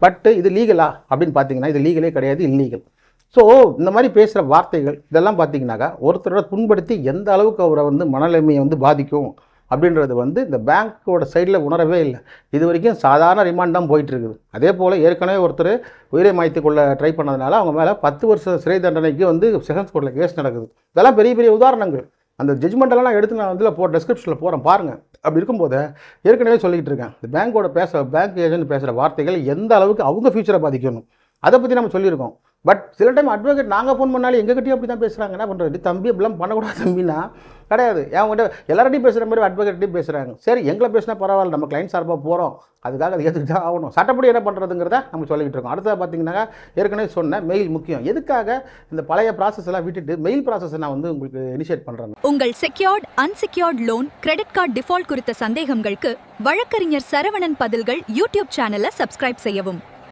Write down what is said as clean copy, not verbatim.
But இது லீகலா அப்படின்னு பார்த்தீங்கன்னா இது லீகலே கிடையாது, இல்லீகல். ஸோ இந்த மாதிரி பேசுகிற வார்த்தைகள் இதெல்லாம் பார்த்தீங்கன்னாக்கா ஒருத்தரோட புண்படுத்தி எந்த அளவுக்கு அவரை மனநிலைமையை பாதிக்கும் அப்படின்றது இந்த பேங்க்கோட சைடில் உணரவே இல்லை. இது வரைக்கும் சாதாரண ரிமாண்ட் தான் போயிட்டுருக்குது. அதே போல் ஏற்கனவே ஒருத்தர் உயிரை மாய்த்து கொள்ள ட்ரை பண்ணதுனால அவங்க மேலே 10 வருஷ சிறை தண்டனைக்கு செஷன்ஸ் கோர்ட்டில் கேஸ் நடக்குது. இதெல்லாம் பெரிய பெரிய உதாரணங்கள். அந்த ஜட்ஜ்மெண்ட்டெல்லாம் நான் எடுத்து நான் டிஸ்கிரிப்ஷனில் போகிறேன் பாருங்கள். அப்படி இருக்கும்போது ஏற்கனவே சொல்லிக்கிட்டு இருக்கேன், இந்த பேங்க் ஏஜென்ட் பேசுகிற வார்த்தைகள் எந்த அளவுக்கு அவங்க ஃபியூச்சரை பாதிக்கணும் அதை பற்றி நம்ம சொல்லியிருக்கோம். பட் சில டைம் அட்வொகேட் நாங்கள் ஃபோன் பண்ணாலும் எங்ககிட்டயும் அப்படி தான் பேசுகிறாங்க. என்ன பண்ணுறது தம்பி, அப்படிலாம் பண்ணக்கூடாது தம்பின்னா கிடையாது. என்கிட்ட எல்லார்ட்டையும் பேசுகிற மாதிரி அட்வொகேட்டையும் பேசுகிறாங்க. சரி எங்களை பேசினா பரவாயில்ல, நம்ம கிளைண்ட் சார்பாக போகிறோம், அதுக்காக அது ஏற்றுக்கு தான் ஆகணும். சட்டப்படி என்ன பண்ணுறதுங்கிறத நம்ம சொல்லிக்கிட்டு இருக்கோம். அடுத்தது பார்த்தீங்கன்னா ஏற்கனவே சொன்ன மெயில் முக்கியம். எதுக்காக இந்த பழைய ப்ராசஸ் எல்லாம் விட்டுட்டு மெயில் ப்ராசஸை நான் உங்களுக்கு இனிஷியேட் பண்ணுறேன். உங்கள் secured unsecured loan credit card default குறித்த சந்தேகங்களுக்கு வழக்கறிஞர் சரவணன் பதில்கள் யூடியூப் சேனலை சப்ஸ்கிரைப் செய்யவும்.